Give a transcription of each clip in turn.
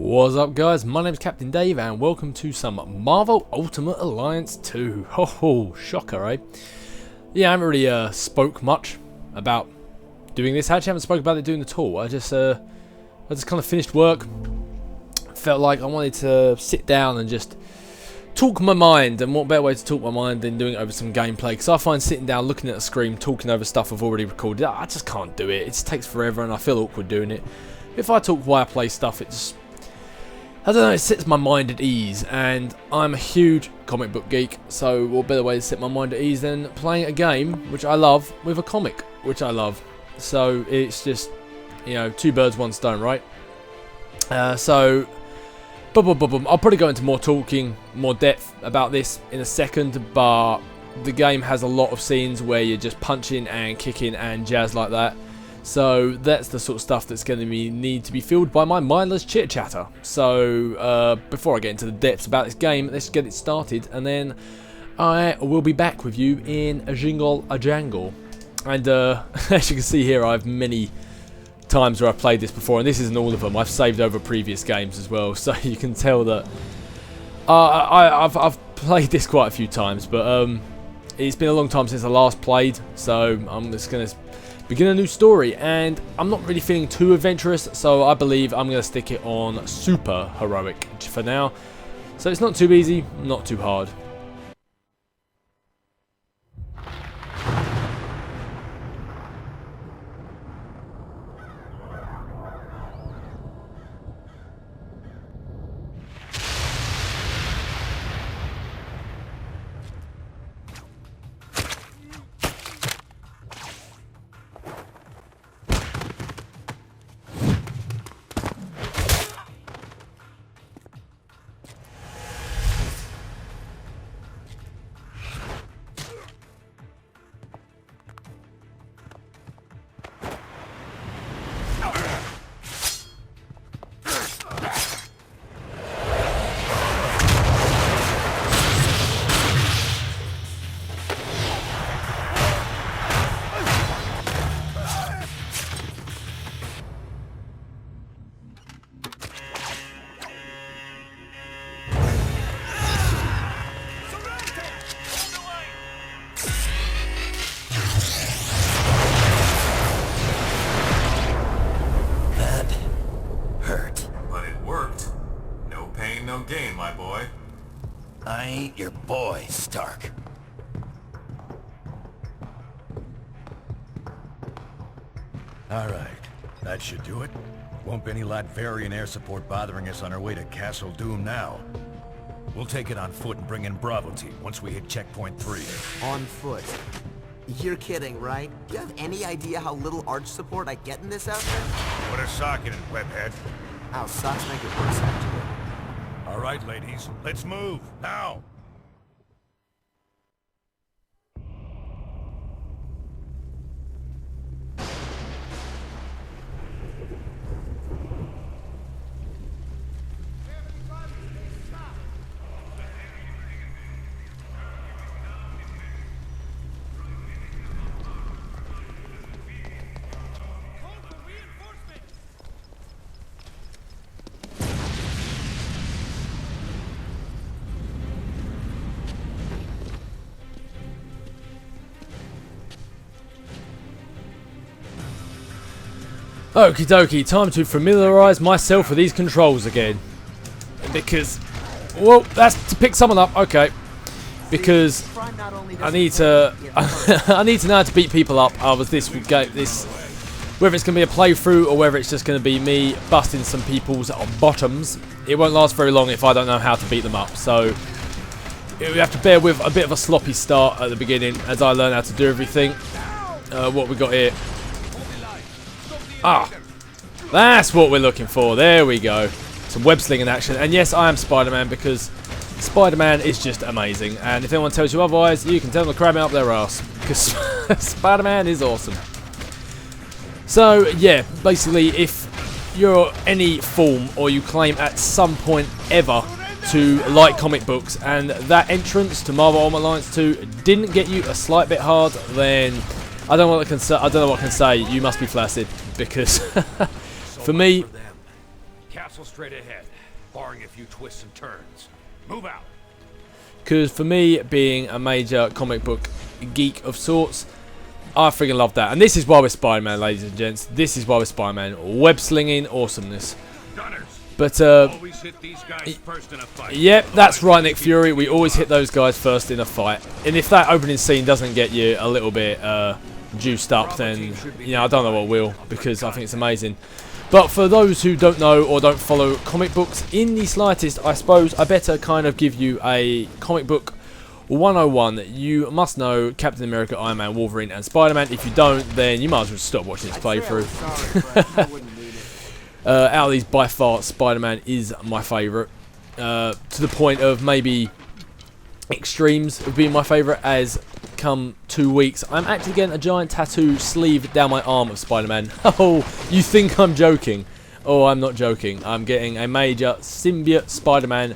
What's up guys, my name's Captain Dave and welcome to some Marvel Ultimate Alliance 2. Ho, shocker, eh? Yeah, I haven't really spoke much about doing this. I actually haven't spoken about it doing at all. I just kind of finished work. Felt like I wanted to sit down and just talk my mind, and what better way to talk my mind than doing it over some gameplay, because I find sitting down looking at a screen talking over stuff I've already recorded, I just can't do it. It just takes forever and I feel awkward doing it. If I talk while I play stuff, it just, I don't know, it sets my mind at ease, and I'm a huge comic book geek, so what better way to set my mind at ease than playing a game, which I love, with a comic, which I love. So it's just, you know, two birds, one stone, right? I'll probably go into more depth about this in a second, but the game has a lot of scenes where you're just punching and kicking and jazz like that. So that's the sort of stuff that's going to need to be filled by my mindless chit chatter. So before I get into the depths about this game, let's get it started, and then I will be back with you in a jangle. And as you can see here, I have many times where I've played this before, and this isn't all of them. I've saved over previous games as well, so you can tell that I've played this quite a few times, but it's been a long time since I last played, so I'm just going to begin a new story, and I'm not really feeling too adventurous, so I believe I'm going to stick it on super heroic for now. So it's not too easy, not too hard. No game, my boy. I ain't your boy, Stark. Alright, that should do it. Won't be any Latverian air support bothering us on our way to Castle Doom now. We'll take it on foot and bring in Bravo Team once we hit checkpoint 3. On foot? You're kidding, right? Do you have any idea how little arch support I get in this outfit? Put a socket in, webhead. Oh, socks make it worse, actually. Alright, ladies, let's move, now! Okie dokie, time to familiarise myself with these controls again. Because, well, that's to pick someone up, okay. Because I need to, I need to know how to beat people up. Whether it's going to be a playthrough or whether it's just going to be me busting some people's bottoms. It won't last very long if I don't know how to beat them up. So we have to bear with a bit of a sloppy start at the beginning as I learn how to do everything. What we got here? Ah, that's what we're looking for. There we go. Some web slinging action. And yes, I am Spider-Man, because Spider-Man is just amazing. And if anyone tells you otherwise, you can tell them to cram it up their ass, because Spider-Man is awesome. So yeah, basically, if you're any form or you claim at some point ever to like comic books, and that entrance to Marvel Ultimate Alliance 2 didn't get you a slight bit hard, then I don't know what I can say. You must be flaccid, because for me, castle straight ahead, barring a few twists and turns. Move out. Because for me, being a major comic book geek of sorts, I freaking love that. And this is why we're Spider-Man, ladies and gents. This is why we're Spider-Man. Web slinging awesomeness. Gunners, But, always hit these guys first in a fight. yep, that's right, Nick Fury. We always hit those guys first in a fight. And if that opening scene doesn't get you a little bit juiced up, then, you know, I don't know what will, because I think it's amazing. But for those who don't know or don't follow comic books in the slightest, I suppose I better kind of give you a comic book 101. You must know Captain America, Iron Man, Wolverine, and Spider-Man. If you don't, then you might as well stop watching this playthrough. Out of these, by far, Spider-Man is my favourite. To the point of maybe extremes of being my favourite, as come 2 weeks, I'm actually getting a giant tattoo sleeve down my arm of Spider-Man. Oh, you think I'm joking? Oh, I'm not joking. I'm getting a major symbiote Spider-Man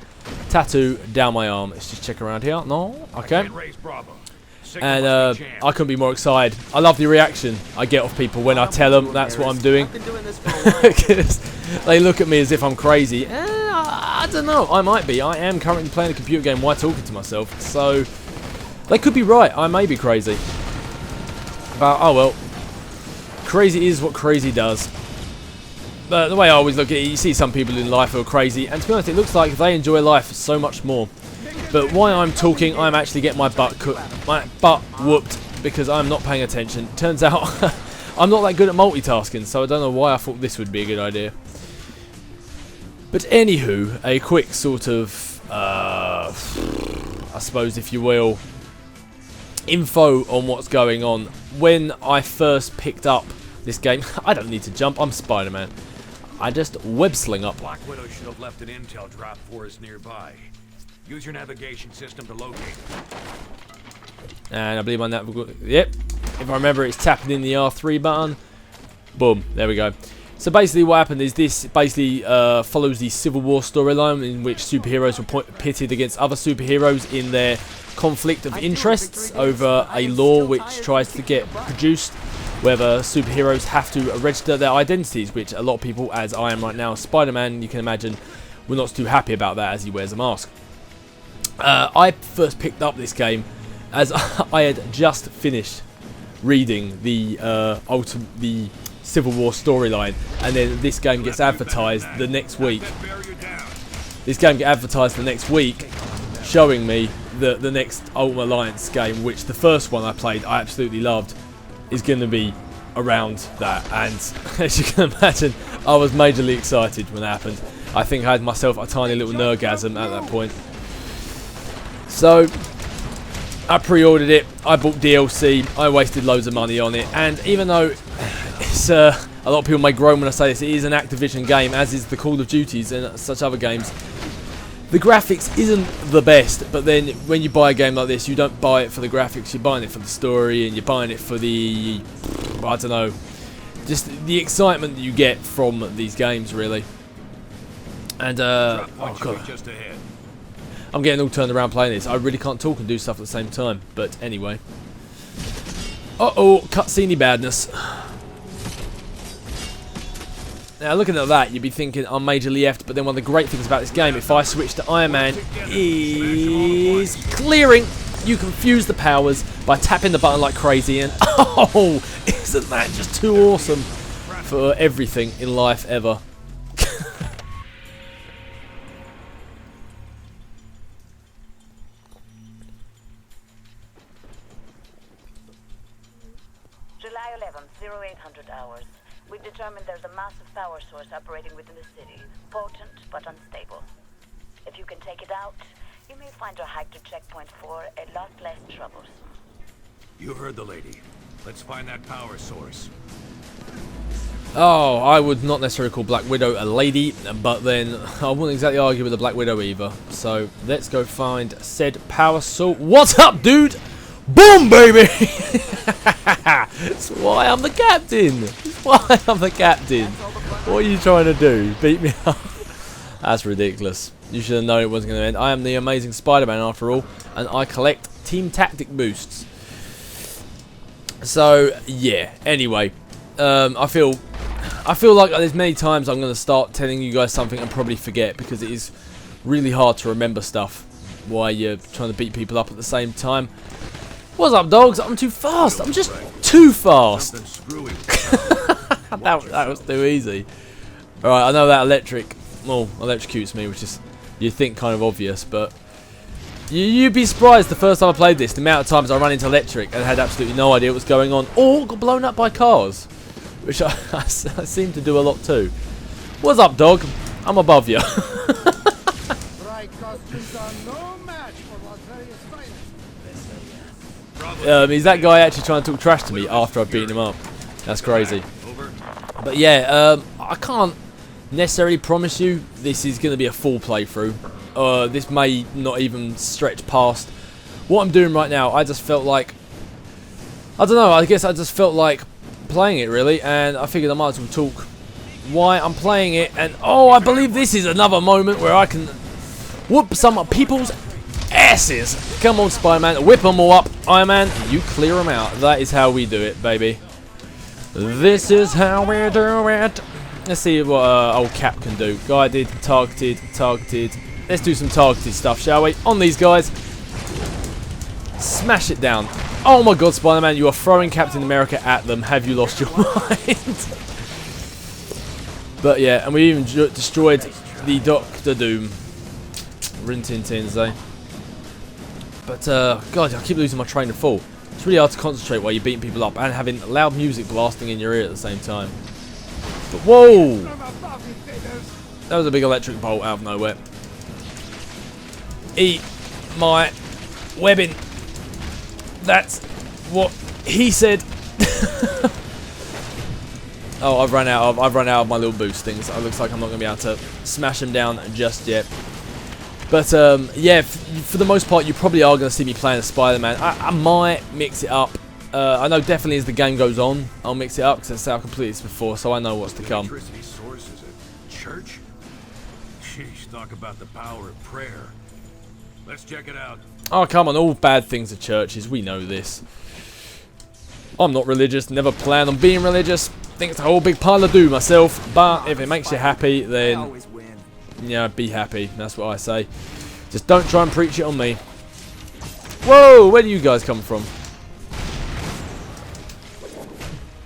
tattoo down my arm. Let's just check around here. No? Okay. And I couldn't be more excited. I love the reaction I get off people when I tell them that's what I'm doing. Because they look at me as if I'm crazy. I don't know. I might be. I am currently playing a computer game while talking to myself. So they could be right. I may be crazy. But, oh well. Crazy is what crazy does. But the way I always look at it, you see some people in life who are crazy. And to be honest, it looks like they enjoy life so much more. But while I'm talking, I'm actually getting my butt whooped because I'm not paying attention. Turns out I'm not that good at multitasking, so I don't know why I thought this would be a good idea. But anywho, a quick sort of, I suppose if you will, info on what's going on. When I first picked up this game, I don't need to jump, I'm Spider-Man. I just web sling up. Black Widow should have left an intel drop for us nearby. Use your navigation system to locate it. And I believe my yep. If I remember, it's tapping in the R3 button. Boom. There we go. So basically what happened is this basically follows the Civil War storyline in which superheroes were pitted against other superheroes in their conflict of interests over a law which tries to get produced whether superheroes have to register their identities, which a lot of people, as I am right now, Spider-Man, you can imagine, were not too happy about that as he wears a mask. I first picked up this game as I had just finished reading the Civil War storyline, and then this game gets advertised the next week. This game gets advertised the next week, showing me the next Ultimate Alliance game, which the first one I played I absolutely loved, is going to be around that. And as you can imagine, I was majorly excited when that happened. I think I had myself a tiny little nerdgasm at that point. So I pre-ordered it, I bought DLC, I wasted loads of money on it, and even though it's a lot of people may groan when I say this, it is an Activision game, as is the Call of Duties and such other games. The graphics isn't the best, but then when you buy a game like this, you don't buy it for the graphics, you're buying it for the story, and you're buying it for the, I don't know, just the excitement that you get from these games, really. And, oh god, I'm getting all turned around playing this. I really can't talk and do stuff at the same time, but anyway. Uh-oh, cutscene badness. Now, looking at that, you'd be thinking I'm majorly effed, but then one of the great things about this game, if I switch to Iron Man, is clearing. You can fuse the powers by tapping the button like crazy, and oh, isn't that just too awesome for everything in life ever? July 11th, 0800 hours. We've determined there's a massive power source operating within the city. Potent, but unstable. If you can take it out, you may find your hike to checkpoint 4 a lot less troubles. You heard the lady. Let's find that power source. Oh, I would not necessarily call Black Widow a lady, but then I wouldn't exactly argue with the Black Widow either. So let's go find said power source. What's up, dude? Boom, baby! That's why I'm the captain. That's why I'm the captain. What are you trying to do? Beat me up? That's ridiculous. You should have known it wasn't going to end. I am the amazing Spider-Man after all, and I collect team tactic boosts. So, yeah. Anyway, I feel I feel like there's many times I'm going to start telling you guys something and probably forget, because it is really hard to remember stuff while you're trying to beat people up at the same time. What's up, dogs? I'm too fast. I'm just too fast. that was too easy. Alright, I know that electrocutes me, which is, you think, kind of obvious, but you'd be surprised the first time I played this, the amount of times I ran into electric and had absolutely no idea what was going on, or got blown up by cars, which I seem to do a lot too. What's up, dog? I'm above you. Is that guy actually trying to talk trash to me after I've beaten him up? That's crazy. But yeah, I can't necessarily promise you this is going to be a full playthrough. This may not even stretch past what I'm doing right now. I just felt like, I don't know, I guess I just felt like playing it really, and I figured I might as well talk why I'm playing it. And oh, I believe this is another moment where I can whoop some people's asses. Come on, Spider-Man, whip them all up. Iron Man, you clear them out. That is how we do it, baby. This is how we do it. Let's see what old Cap can do. Guided, targeted. Let's do some targeted stuff, shall we? On these guys. Smash it down. Oh my god, Spider-Man, you are throwing Captain America at them. Have you lost your mind? But yeah, and we even destroyed the Doctor Doom. Rin-tin-tins, eh? But, God, I keep losing my train of thought. It's really hard to concentrate while you're beating people up and having loud music blasting in your ear at the same time. But, whoa! That was a big electric bolt out of nowhere. Eat my webbing. That's what he said. Oh, I've run out of my little boost things. It looks like I'm not going to be able to smash them down just yet. But yeah, for the most part, you probably are going to see me playing as Spider-Man. I might mix it up. I know definitely as the game goes on, I'll mix it up because that's how I completed this before, so I know what's to come. Electricity source is a church? Sheesh, talk about the power of prayer. Let's check it out. Oh, come on, all bad things are churches. We know this. I'm not religious, never plan on being religious. Think it's a whole big pile of do myself, but if it makes you happy, then yeah, be happy. That's what I say. Just don't try and preach it on me. Whoa, where do you guys come from?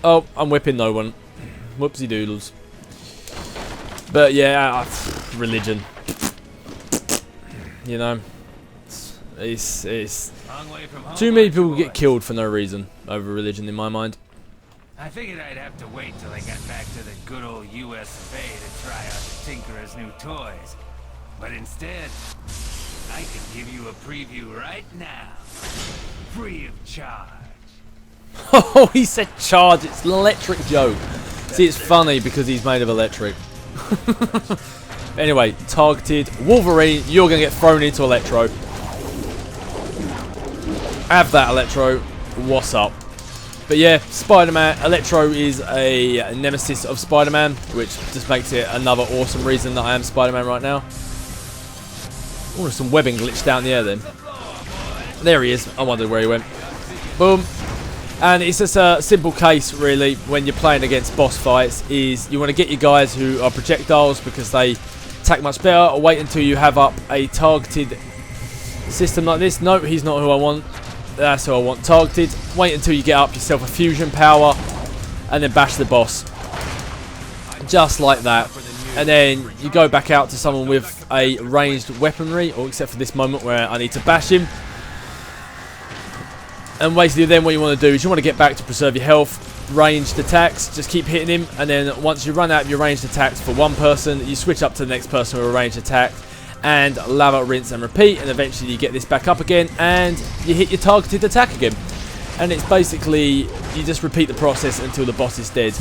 Oh, I'm whipping no one. Whoopsie doodles. But yeah, religion. You know, it's too many people get killed for no reason over religion in my mind. I figured I'd have to wait till I got back to the good old US of A to try out the Tinkerer's new toys. But instead, I can give you a preview right now. Free of charge. Oh, he said charge. It's an electric joke. See, it's funny because he's made of electric. Anyway, targeted. Wolverine, you're going to get thrown into Electro. Have that, Electro. What's up? But yeah, Spider-Man, Electro is a nemesis of Spider-Man, which just makes it another awesome reason that I am Spider-Man right now. Oh, there's some webbing glitched down the air then. There he is. I wondered where he went. Boom. And it's just a simple case, really, when you're playing against boss fights, is you want to get your guys who are projectiles because they attack much better, or wait until you have up a targeted system like this. Nope, he's not who I want. That's who I want. Targeted. Wait until you get up yourself a fusion power, and then bash the boss. Just like that. And then you go back out to someone with a ranged weaponry, or except for this moment where I need to bash him. And basically then what you want to do is you want to get back to preserve your health, ranged attacks, just keep hitting him, and then once you run out of your ranged attacks for one person, you switch up to the next person with a ranged attack, and lava, rinse and repeat, and eventually you get this back up again, and you hit your targeted attack again. And it's basically, you just repeat the process until the boss is dead.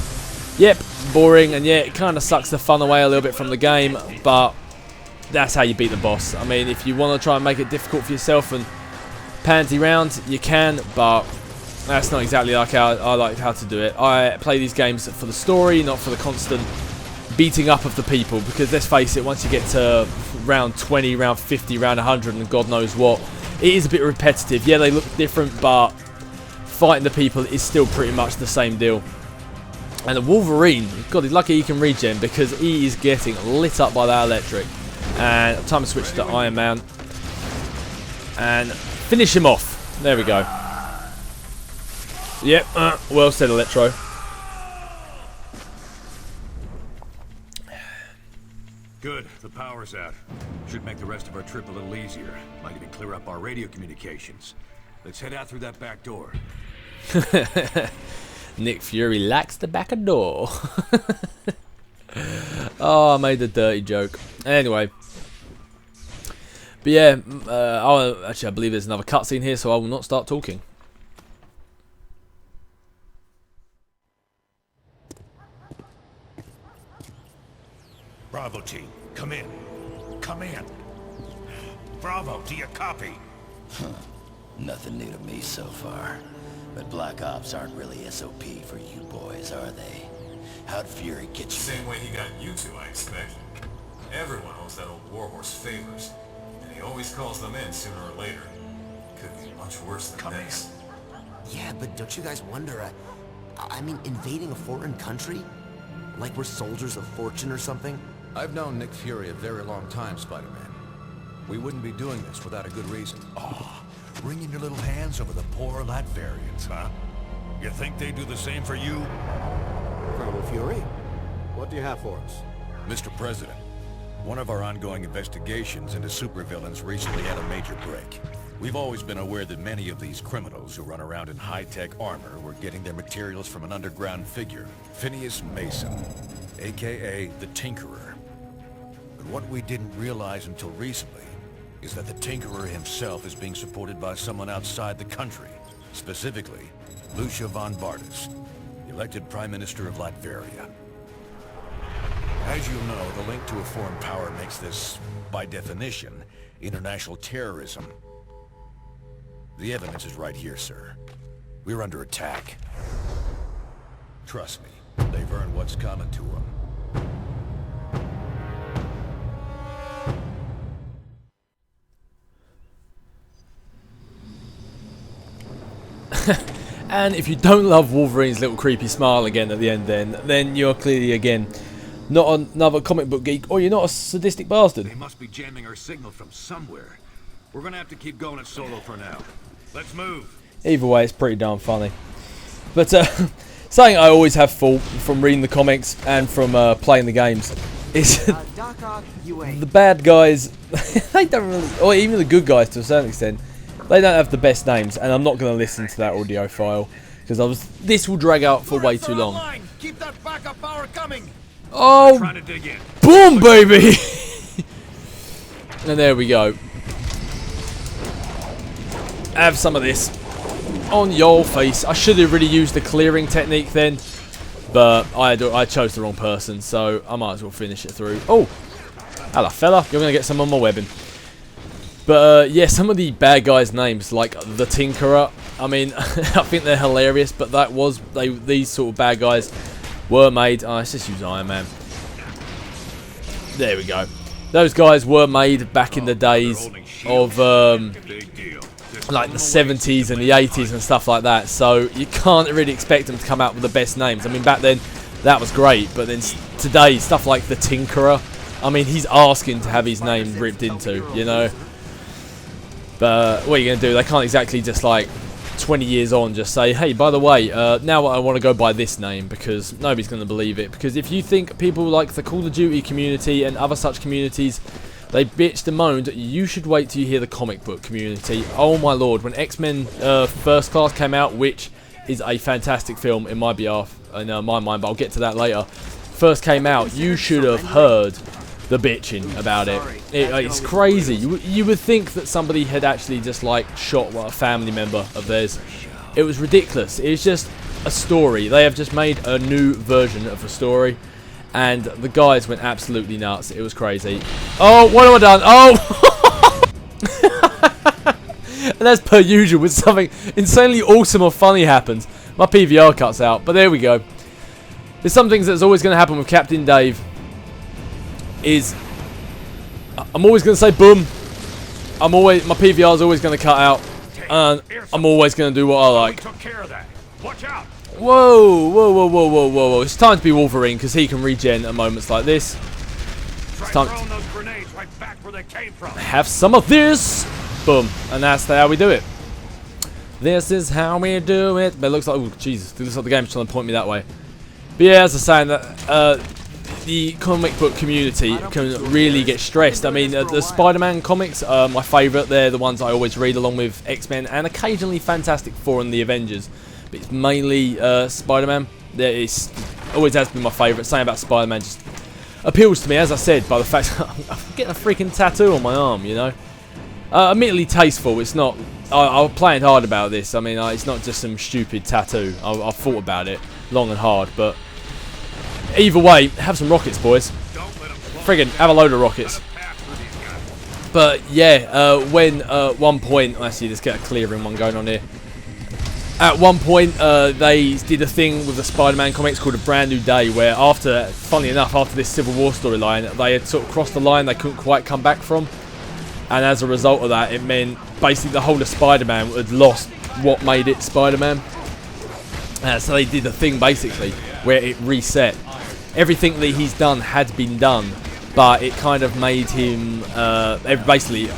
Yep, boring, and yeah, it kind of sucks the fun away a little bit from the game, but that's how you beat the boss. I mean, if you want to try and make it difficult for yourself and pansy round, you can, but that's not exactly like how I like how to do it. I play these games for the story, not for the constant beating up of the people, because let's face it, once you get to round 20, round 50, round 100 and God knows what, it is a bit repetitive. Yeah, they look different, but fighting the people is still pretty much the same deal. And the Wolverine, God, he's lucky he can regen because he is getting lit up by that electric. And time to switch to Iron Man. And finish him off. There we go. Yep, well said, Electro. Good, the power's out. Should make the rest of our trip a little easier. Might even clear up our radio communications. Let's head out through that back door. Nick Fury likes the back door. Oh, I made the dirty joke. Anyway. But yeah, actually I believe there's another cutscene here, so I will not start talking. Bravo team, come in. Come in. Bravo, do you copy? Nothing new to me so far. But Black Ops aren't really SOP for you boys, are they? How'd Fury get you? Same way he got you two, I expect. Everyone owes that old warhorse favors, and he always calls them in sooner or later. Could be much worse than this. Yeah, but don't you guys wonder, I mean, invading a foreign country? Like we're soldiers of fortune or something? I've known Nick Fury a very long time, Spider-Man. We wouldn't be doing this without a good reason. Oh, wringing your little hands over the poor Latverians, huh? You think they do the same for you? Colonel Fury, what do you have for us? Mr. President, one of our ongoing investigations into supervillains recently had a major break. We've always been aware that many of these criminals who run around in high-tech armor were getting their materials from an underground figure, Phineas Mason, aka the Tinkerer. But what we didn't realize until recently is that the Tinkerer himself is being supported by someone outside the country, specifically Lucia von Bardas, elected Prime Minister of Latveria. As you know, the link to a foreign power makes this, by definition, international terrorism. The evidence is right here, sir. We're under attack. Trust me, they've earned what's coming to them. And if you don't love Wolverine's little creepy smile again at the end, then you're clearly, again, not another comic book geek, or you're not a sadistic bastard. They must be jamming our signal from somewhere. We're gonna have to keep going it solo for now. Let's move. Either way, it's pretty darn funny. But something I always have thought from reading the comics and from playing the games is the bad guys, they don't really, or even the good guys to a certain extent, they don't have the best names, and I'm not going to listen to that audio file because this will drag out for way too long. Keep that backup power coming. Oh, Trying to dig in. boom, baby! And there we go. Have some of this on your face. I should have really used the clearing technique then, but I chose the wrong person, so I might as well finish it through. Oh, hello, fella. You're going to get some on my webbing. But yeah, some of the bad guys' names, like the Tinkerer, I mean, I think they're hilarious, but these sort of bad guys were made. Oh, let's just use Iron Man. There we go. Those guys were made back in the days of like the 70s and the 80s and stuff like that, so you can't really expect them to come out with the best names. I mean, back then that was great, but then today, stuff like the Tinkerer, I mean, he's asking to have his name ripped into, you know. But what are you going to do? They can't exactly just, like, 20 years on just say, hey, by the way, now I want to go by this name, because nobody's going to believe it. Because if you think people like the Call of Duty community and other such communities, they bitched and moaned, you should wait till you hear the comic book community. Oh my lord, when X-Men First Class came out, which is a fantastic film in my behalf, in my mind, but I'll get to that later, first came out, you should have heard the bitching about it. It's crazy. You would think that somebody had actually just like shot a family member of theirs. It was ridiculous. It's just a story. They have just made a new version of a story, and the guys went absolutely nuts. It was crazy. Oh, what have I done? Oh! And as per usual, when something insanely awesome or funny happens, my PVR cuts out. But there we go. There's some things that's always going to happen with Captain Dave. I'm always going to say boom. My PVR is always going to cut out, and I'm always going to do what I like. Took care of that. Watch out. Whoa, whoa, whoa, whoa, whoa, whoa, whoa. It's time to be Wolverine, because he can regen at moments like this. It's time to those grenades right back where they came from. have some of this. Boom. And that's how we do it. This is how we do it. But it looks like, oh, Jesus. It looks like the game's trying to point me that way. But yeah, as I was saying, that the comic book community can really get stressed. I mean, the Spider-Man comics are my favourite. They're the ones I always read, along with X-Men and occasionally Fantastic Four and the Avengers. But it's mainly Spider-Man. It's always has been my favourite. Saying about Spider-Man just appeals to me, as I said, by the fact that I'm getting a freaking tattoo on my arm, you know. Admittedly tasteful. It's not. I'll play it hard about this. I mean, it's not just some stupid tattoo. I've thought about it long and hard, but either way, have some rockets, boys. Friggin' have a load of rockets. But yeah, when at one point, actually, let's get a clearing one going on here. At one point, they did a thing with the Spider-Man comics called A Brand New Day, where after, funnily enough, after this Civil War storyline, they had sort of crossed the line they couldn't quite come back from. And as a result of that, it meant basically the whole of Spider-Man had lost what made it Spider-Man. So they did a thing basically where it reset. Everything that he's done had been done, but it kind of made him basically.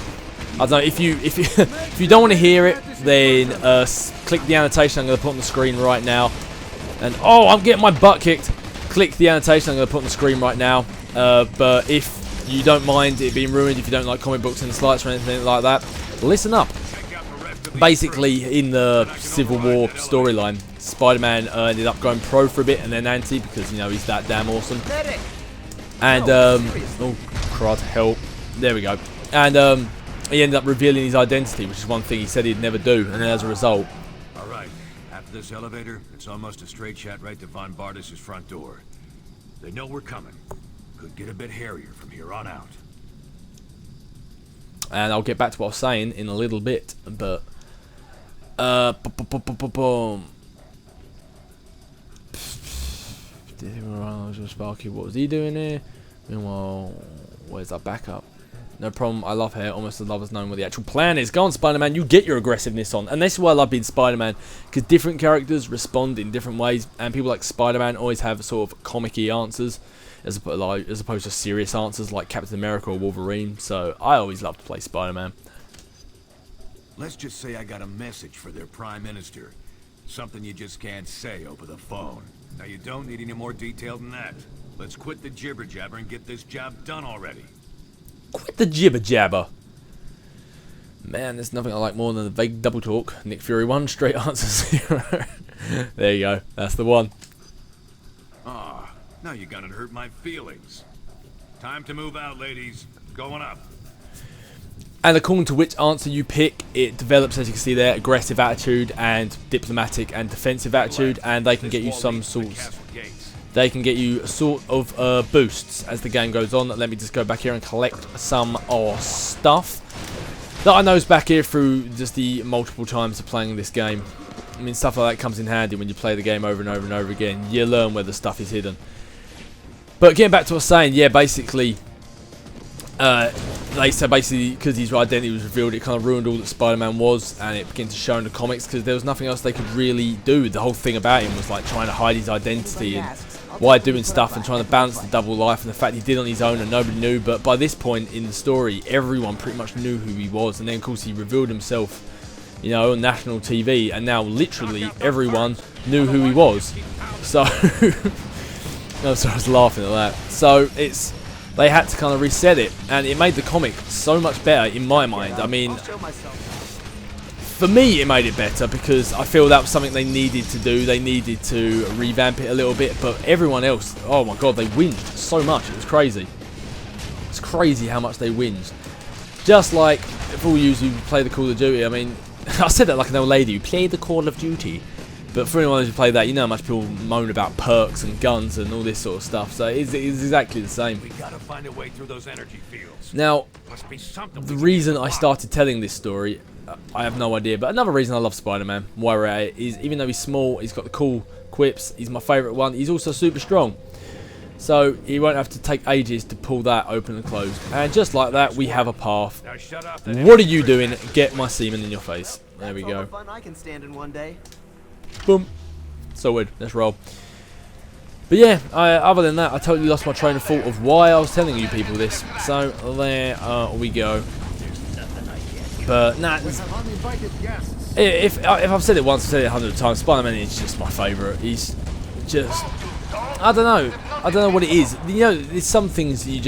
I don't know, if you don't want to hear it, then click the annotation I'm going to put on the screen right now. And oh, I'm getting my butt kicked. Click the annotation I'm going to put on the screen right now. But if you don't mind it being ruined, if you don't like comic books and slides or anything like that, listen up. Basically, in the Civil War storyline, Spider-Man ended up going pro for a bit and then anti because, you know, he's that damn awesome. And, oh, crud, help. There we go. And, he ended up revealing his identity, which is one thing he said he'd never do, and then as a result... Alright, after this elevator, it's almost a straight shot right to Von Bartis' front door. They know we're coming. Could get a bit hairier from here on out. And I'll get back to what I was saying in a little bit, but... Sparky, what was he doing here? Meanwhile, where's that backup? No problem, I love hair, almost as love as knowing what the actual plan is. Go on, Spider-Man, you get your aggressiveness on. And this is why I love being Spider-Man, because different characters respond in different ways, and people like Spider-Man always have sort of comic-y answers, as opposed to serious answers like Captain America or Wolverine. So I always love to play Spider-Man. Let's just say I got a message for their Prime Minister. Something you just can't say over the phone. Now you don't need any more detail than that. Let's quit the jibber-jabber and get this job done already. Quit the jibber-jabber. Man, there's nothing I like more than the vague double talk. Nick Fury 1, straight answer 0. There you go. That's the one. Ah, now you're gonna hurt my feelings. Time to move out, ladies. Going up. And according to which answer you pick, it develops, as you can see there, aggressive attitude and diplomatic and defensive attitude, and they can get you some sorts. They can get you sort of boosts as the game goes on. Let me just go back here and collect some stuff that I know is back here through just the multiple times of playing this game. I mean, stuff like that comes in handy when you play the game over and over and over again. You learn where the stuff is hidden. But getting back to what I was saying, yeah, basically, they said basically because his identity was revealed, it kind of ruined all that Spider-Man was, and it began to show in the comics because there was nothing else they could really do. The whole thing about him was like trying to hide his identity and why doing stuff and trying to balance the double life and the fact he did on his own and nobody knew. But by this point in the story, everyone pretty much knew who he was, and then of course he revealed himself, you know, on national TV, and now literally everyone knew who he was. So no, sorry, I was laughing at that. So they had to kind of reset it, and it made the comic so much better in my mind. I mean, for me, it made it better because I feel that was something they needed to do. They needed to revamp it a little bit, but everyone else, oh my god, they whinged so much. It was crazy. It's crazy how much they whinged. Just like for all you who play the Call of Duty, I mean, I said that like an old lady who played the Call of Duty. But for anyone who played that, you know how much people moan about perks and guns and all this sort of stuff. So it's exactly the same. We gotta find a way through those energy fields. Now, Must be something the reason I started telling this story, I have no idea. But another reason I love Spider-Man, why we're at it, is even though he's small, he's got the cool quips. He's my favourite one. He's also super strong. So he won't have to take ages to pull that open and closed. And just like that, we have a path. What are you doing? Get my semen in your face. There we go. I can stand in one day. Boom. So weird. Let's roll. But yeah, other than that, I totally lost my train of thought of why I was telling you people this. So there we go. But nah, if I've said it once, I've said it 100 times. Spider-Man is just my favourite. He's just, I don't know what it is. You know, there's some things you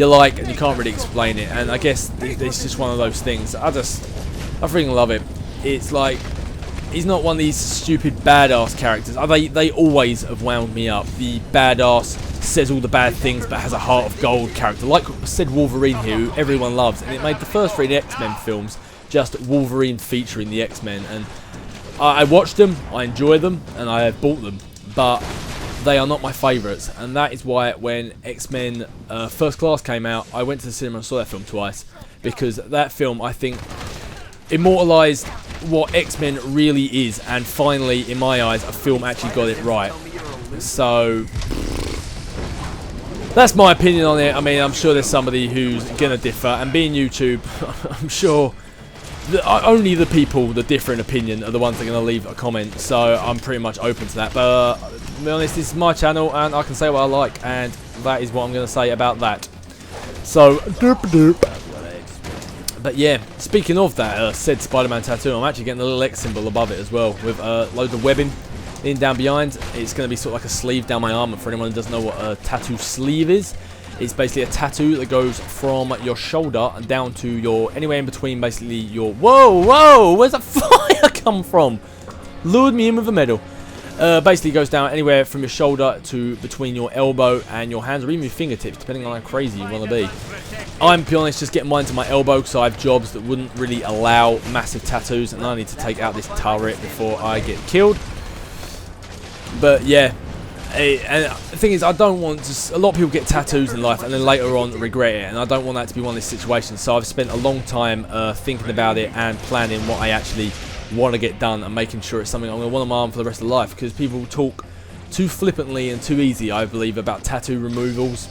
like and you can't really explain it. And I guess it's just one of those things. I freaking love it. It's like, he's not one of these stupid badass characters. They always have wound me up. The badass says all the bad things but has a heart of gold character. Like said Wolverine here, who everyone loves. And it made the first 3 X-Men films just Wolverine featuring the X-Men. And I watched them, I enjoy them, and I have bought them. But they are not my favourites. And that is why when X-Men First Class came out, I went to the cinema and saw that film twice. Because that film, I think, immortalised what X-Men really is, and finally, in my eyes, a film actually got it right. So that's my opinion on it. I mean, I'm sure there's somebody who's gonna differ, and being YouTube, I'm sure only the people with a different opinion are the ones that are gonna leave a comment. So I'm pretty much open to that. But to be honest, this is my channel, and I can say what I like, and that is what I'm gonna say about that. So derp derp. But yeah, speaking of that said Spider-Man tattoo, I'm actually getting the little X symbol above it as well, with loads of webbing in down behind. It's going to be sort of like a sleeve down my arm, and for anyone who doesn't know what a tattoo sleeve is, it's basically a tattoo that goes from your shoulder down to your, anywhere in between basically your, whoa, where's that fire come from? Lured me in with a medal. Basically goes down anywhere from your shoulder to between your elbow and your hands, or even your fingertips, depending on how crazy you want to be. I'm, to be honest, just getting mine to my elbow because I have jobs that wouldn't really allow massive tattoos, and I need to take out this turret before I get killed. But yeah, and the thing is, I don't want to. A lot of people get tattoos in life and then later on regret it, and I don't want that to be one of these situations. So I've spent a long time thinking about it and planning what I actually want to get done, and making sure it's something I'm going to want on my arm for the rest of life, because people talk too flippantly and too easy, I believe, about tattoo removals.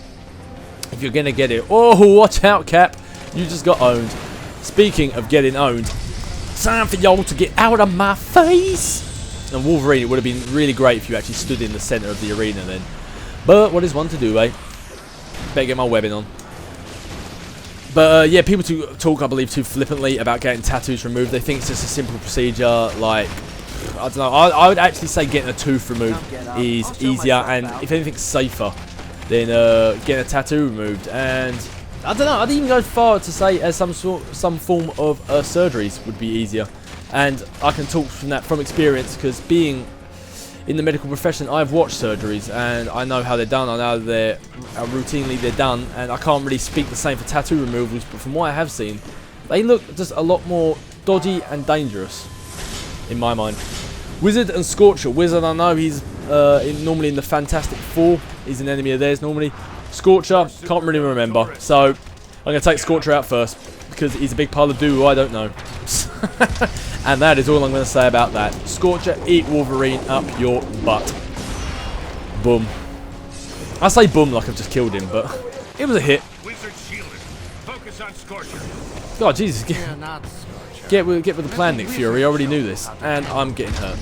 If you're going to get it, oh, watch out, Cap, you just got owned. Speaking of getting owned, time for y'all to get out of my face. And Wolverine, it would have been really great if you actually stood in the centre of the arena then. But what is one to do, eh? Better get my webbing on. But yeah, people talk, I believe, too flippantly about getting tattoos removed. They think it's just a simple procedure. Like, I don't know. I would actually say getting a tooth removed is easier, and if anything, safer than getting a tattoo removed. And I don't know. I'd even go far to say as some form of surgeries would be easier. And I can talk from experience, because being in the medical profession, I've watched surgeries and I know how they're done. I know how routinely they're done, and I can't really speak the same for tattoo removals, but from what I have seen, they look just a lot more dodgy and dangerous in my mind. Wizard and Scorcher. Wizard, I know he's normally in the Fantastic Four. He's an enemy of theirs normally. Scorcher, can't really remember. So I'm going to take Scorcher out first, because he's a big pile of doo who I don't know. And that is all I'm going to say about that. Scorcher, eat Wolverine up your butt. Boom. I say boom like I've just killed him, but it was a hit. Wizard shielded. Focus on Scorcher. God, Jesus. Get with the plan, Nick Fury. I already knew this. And I'm getting hurt.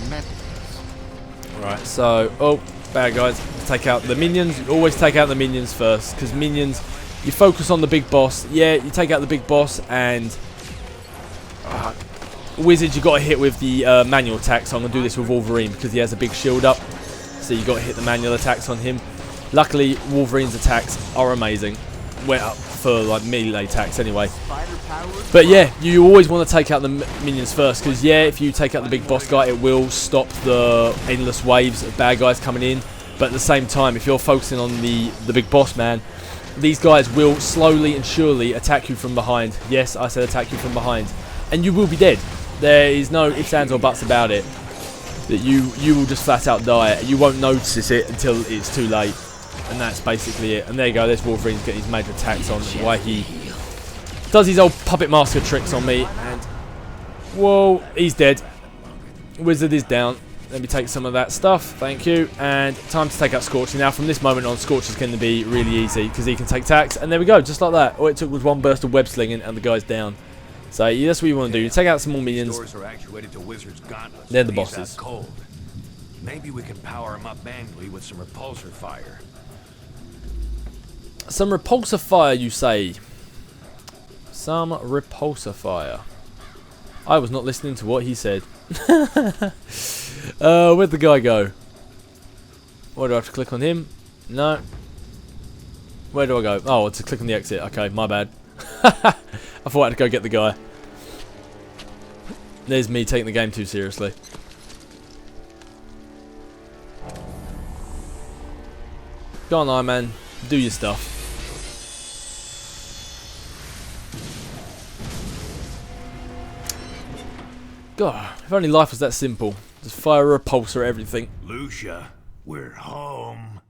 Right, so, bad guys. Take out the minions. You always take out the minions first, because minions, you focus on the big boss. Yeah, you take out the big boss, and Wizard, you got to hit with the manual attack. So I'm going to do this with Wolverine, because he has a big shield up. So you got to hit the manual attacks on him. Luckily, Wolverine's attacks are amazing. Went up for like melee attacks anyway. But yeah, you always want to take out the minions first, because yeah, if you take out the big boss guy, it will stop the endless waves of bad guys coming in. But at the same time, if you're focusing on the big boss man, these guys will slowly and surely attack you from behind. Yes, I said attack you from behind. And you will be dead. There is no ifs, ands or buts about it. That you will just flat out die. You won't notice it until it's too late. And that's basically it. And there you go, there's Wolverine's getting his major attacks on. Why he does his old puppet master tricks on me. And whoa, he's dead. Wizard is down. Let me take some of that stuff, thank you. And time to take out Scorcher. Now from this moment on, Scorcher's going to be really easy, because he can take attacks. And there we go, just like that. All it took was one burst of web slinging and the guy's down. So yeah, that's what you want to do. You take out some more minions. They're the bosses. Maybe we can power him up manually with some repulsor fire. Some repulsor fire, you say? Some repulsor fire. I was not listening to what he said. Where'd the guy go? Where do I have to click on him? No. Where do I go? Oh, to click on the exit. Okay, my bad. I thought I had to go get the guy. There's me taking the game too seriously. Go on, Iron Man. Do your stuff. God, if only life was that simple. Just fire a repulsor at everything. Lucia, we're home.